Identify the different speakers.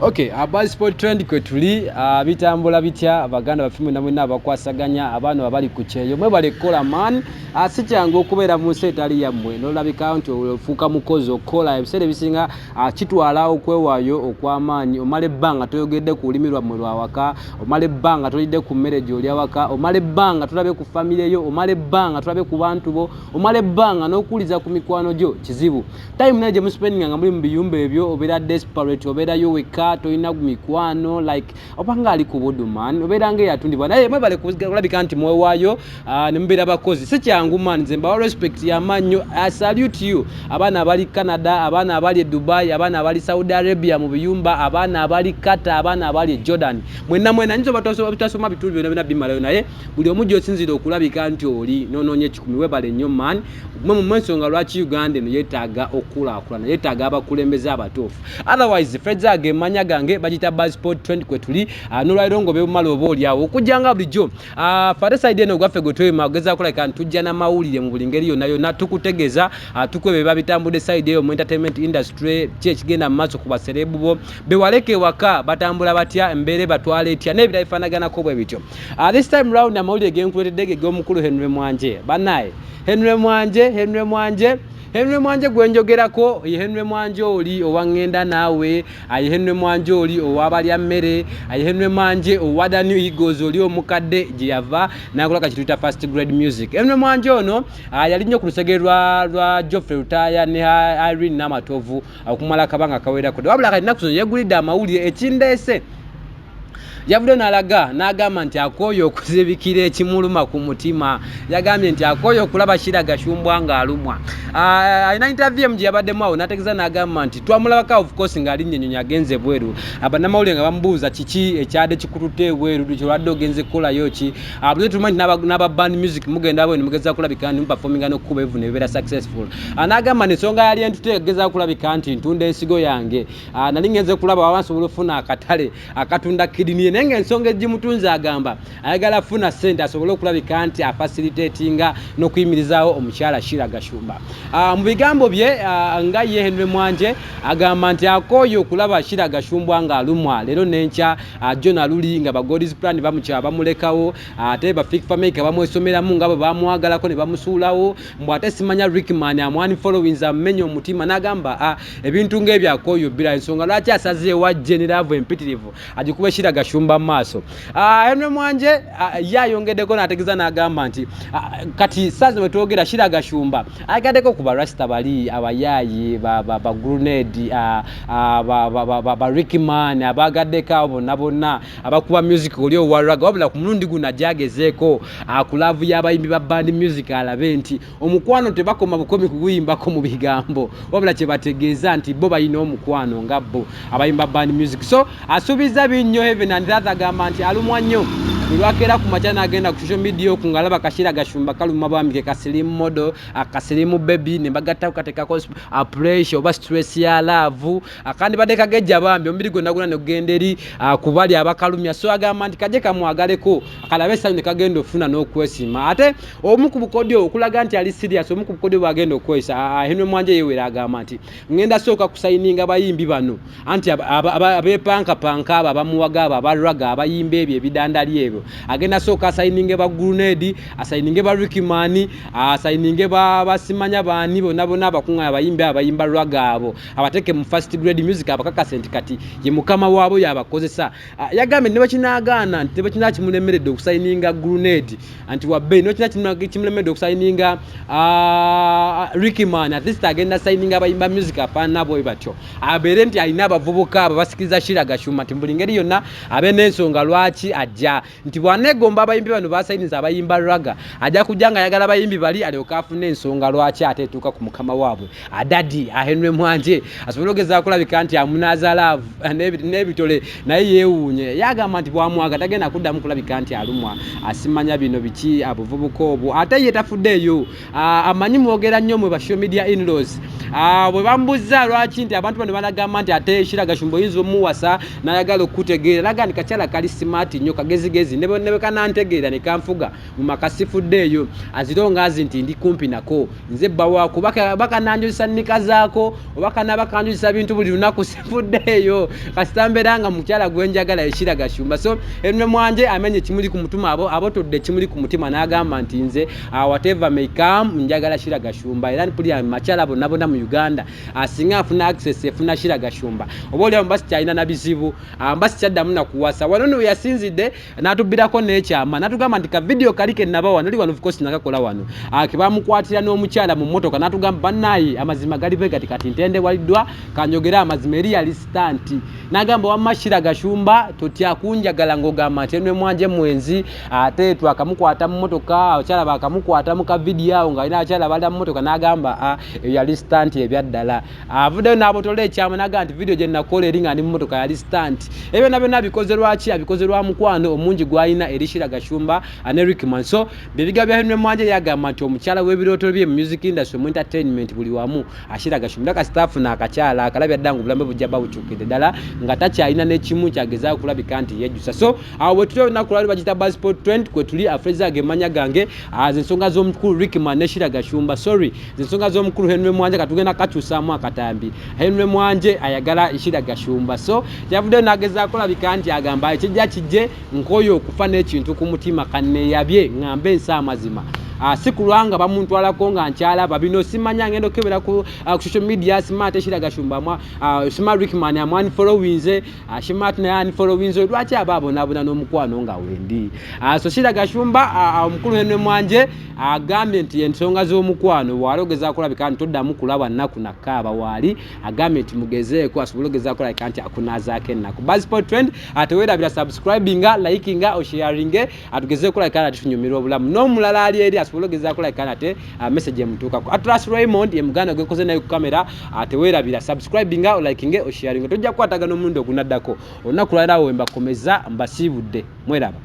Speaker 1: Okay, about sport trend kwetuli bitambula bitya abaganda bafimu namwe nabakwasaganya abantu abali ku kyeyo mwe bale kola man asicyango okubeera mu setali yammwe nolabika nti ofuuka mukozi okola ebisere bisinga kitwala okwewaayo okw'amaanyi omale ebbanga toyogedde ku lulimi lwammwe lwawaka omale ebbanga tolidde ku mmere gy'oli awaka omale ebbanga tulabe ku famire yo omale ebbanga tulabe ku bantu bo omale ebbanga n'okuwuliza ku mikwano gyo kizibu time naye gye muspendinga nga muli mu biyumba ebyo obeera desperate obeerayo weka toyina mikwano like opanga ali ku budu man obeera ng'eyatundibwa naye mwe bale kulabika nti mwewaayo ne mubeera bakozi si kyangu man nze mbawa respect y'amannyo. I salute you abaana abali Canada abaana abali Dubai abaana abali Saudi Arabia mu biyumba abaana abali Qatar abaana abali Jordan mwena nzo batasoma bitulu byonna bimalayo naye buli omu gy'osinzira okulabika nti oli nonoonye kikumi webale nnyo man mwe mu nsonga lwaki Uganda eno yeetaaga okulaakulana yeetaaga abakulembeze abatuufu otherwise Fred's agemanya gange bagita buzz sport trend kwetuli nolwairo ngobe bumala oba oliawo okujjanga bulijjo fate side eno gwaffe gwetwema ogeza kulaka ntujja na mawulire mu buli ngeri yonna tukutegeeza tukwebe babitambudde side eyo mu entertainment industry kyekigenda mu maaso ku baserebu bo bewaleke waka batambula batya embeere batwala etya n'ebirala bifaanaganako bwe bityo this time round amawulire genkuleetedde g'omukulu Henry Mwanje banaye Henry Mwanje gwenjogerako ye Henry Mwanje oli owangenda naawe aye Henry Mwanje oli owabalya mmere aye Henry Mwanje owada New Eagles oli omukadde gye yava nakolaka kituyita first grade music. Henry Mwanje ono yali nnyo ku lusege lwa Geoffrey Rutaya ne Irene Namatovu okumala kabanga kawerako wabula kati nakuzo yegulidde amawulire ekindeese yavudde n'alaga n'agamba nti akooye okuzibikira ekimuluma ku mutima yagambye nti akooye okulaba Sheila Gashumba ng'alumwa alina interview gye yabaddemu awo n'ategeeza n'agamba nti twamulabako of course ng'alinnya ennyonyi agenze bweru bannamawulire nga bamubuuza kiki ekyadde kikututte ebweru kyolwadde ogenze kukolayo ki buze tumanyi n'aba band music mugenda bwe mugeza kulabika nti muperforminga n'okkuba evu ne bibeera successful n'agamba n'ensonga yali entute egeza kulabika nti ntunda ensigo yange nali ngenze kulaba wabansobola ofuna akatale akatunda kidini nenge ensonga egimutunza agamba ayagala funa sente asobole okulabika nti afacilitatinga n'okuyimirizaawo omukyala Sheila Gashumba mu bigambo bye nga ye Henry Mwanje agamba nti akooye okulaba Sheila Gashumba ng'alumwa leero n'enkya Jona Luli nga bagodies plan bamulekawo ate bafik famake bamwesomeramu nga bwe bamwagalako ne bamusuulawo mbw ate simanya Rickman amwani followings amenya omutima n'agamba ebintu ng'ebyo akooye obbira ensonga lwaki asazeewa general empitirivu agikuba Sheila Gashumba maaso Henry Mwanje yayongeddeko n'ategeeza n'agamba nti kati saazi bwe twogera Sheila Gashumba ayagaddeko ku barasta bali abayaayi ba grenade ba Rickman abagaddeko bonna abakuba music oli owaraga wabula ku mulundi guno ajagezeeko ku laavu y'abayimbi ba band music alabe nti omukwano tebakoma bukomi kuguyimbako mu bigambo wabula kye bategeeza nti bo balina omukwano nga bo abayimba band music so asuubiza binnyo Heaven and that agamba nti alumwa nnyo lwakera ku makyana agenda ku social media okungalaba Sheila Gashumba kaluma bambike kasilimu model akasilimu baby ne bagatta kukatekako pressure oba stress ya love akandi badde kagejja bambi ombiri gonna guna ne kugenda eri kubali abakalumya so agamba nti kaje kamwagaleko akalabe sanyu ne kagenda ofuna n'okwesima ate omu ku bukodyo okulaga nti ali serious omu ku bukodyo bwagenda okwesa Henry Mwanje yewera agamba nti ngenda sooka kusayininga bayimbi bano anti abepanka aba bamuwaga abaraga abayimba ebyo ebidandali ebyo agenda sooka asayininge ba grenade asayininge ba Rickman asayininge basimanya bani bonna abakunga abayimba raga abo abateke mu first grade music abakakasenti kati ye mukama waabo yabakozesa yagambe ne bakinagaana nti bakina kimulemeredde okusayininga grenade anti wabbe no kina kimulemeredde okusayininga Rickman at least agenda sayininga abayimba music apana boy batyo abere nti alina abavubuka abasikiriza Sheila Gashumba nti buli ngeri yonna abe n'ensonga lwaki ajja nti bwanegomba abayimbi bano basayiniza abayimba raga ajja kujjanga ayagala abayimbi bali alyoka afuna ensonga lwaki ateetuuka ku mukama waabwe adadi Henry Mwanje asobola ogezaako kulabika nti amunaaza love n'ebitole naye yeewuunye yagamba nti bwamwaga tagenda kuddamu kulabika nti alumwa asimanya bino biki abuvubuka obwo ate ye tafuddeeyo amanyi mwogera nnyo mu social media in-laws bwe bambuza lwaki nti abantu bano banagamba nti ate Sheila Gashumba oyinza omuwasa n'ayagala okutegeera naga nti kakyala kali smart nnyo kagezigezi mwezi nebe kanantegeera ne kanfuga mu makasifudde eyo azironga azinti ndi kumpi nako nze bawa kubaka bakananjulisa nika zaako obaka nabakanjulisa bintu buli lunaku sifudde eyo kasitamberanga mukyala gwenjagala Sheila Gashumba. So Henry Mwanje amenye kimuli ku mutuma abo todde kimuli ku mutima n'agamba nti nze whatever may come njagala Sheila Gashumba era puli makyala bonna mu Uganda asinga afuna access efuna Sheila Gashumba oboli ambasi kyalina nabizibu ambasi kyaddamu nakuwasa wano yasinzidde natubirako n'ekyama natugamba nti ka video kalike naba wano oli wano of course nakakola wano akibamukwatira n'omukyala mu motoka natugamba bannayi amazima gali begati kati ntende waliddwa kanjogera amazima eri alistanti nagamba wamma Sheila Gashumba totya kunjagala ngogamba nti Henry Mwanje mwenzi ate twakamukwata mu motoka abakyala bakamukwata mu ka video awo nga ina abakyala bali mu motoka nagamba yali stanti ebyaddala avude n'abotole ekyama nagamba nti video gye nakola eri nga ndi mu motoka yali stanti ebyo nabyo nabikoze lwaki abikoze lwa mukwano omungi gwayina eri Sheila Gashumba Eric Manso bebiga bya Henry Mwanje yagamba nti omukyala w'ebiroto bye mu music industry mu entertainment buli wamu Sheila Gashumba ka staff n'akakyala akalabya ddangu bulambe bujjaba bukyukidde ddala nga takyalina n'ekimu kyagezaaho kulabika nti yejjusa. So awo tuyo nakulali bagita Passport Trend kwe tuli Afreza gemanya gange ensonga z'omukulu Rick Man ne Sheila Gashumba sorry ensonga z'omukulu Henry Mwanje katugenda kakyusaamu akatambi Henry Mwanje ayagala Sheila Gashumba. So yavude nageza kulabika nti agamba ekijja kijje nkoyo okufa n'ekintu ku mutima kanne yabye ngambe ensa amazima sikulwanga bamuntwalako nga nkyala babino simanya ngendo kebera ku social media smart Sheila Gashumba smart Rick Man amwani followings smart na yani followings lwaki ababo nabona n'omukwano nga wendi so Sheila Gashumba omukulu Henry Mwanje agambye nti ensonga z'omukwano walogeza kulabika nti toddamu kulaba nnaku nakaba wali agambye nti mugezeeko asobola ogeza kulabika nti akunazaako ennaku Passport Trend ateweerabira subscribinga likinga osharinge atugezeeko kulabika nti tunyumirwa obulamu n'omulala ali eri asobola ogeza kulabika nti message emutuukako Atlas Raymond ye muganda gwekoze nayo ku kamera ateweerabira subscribinga likinge osharinge tojja kukwatagana omulundi ogunaddako olunaku lwalirawo wembakomeza mbasiibudde mweraba.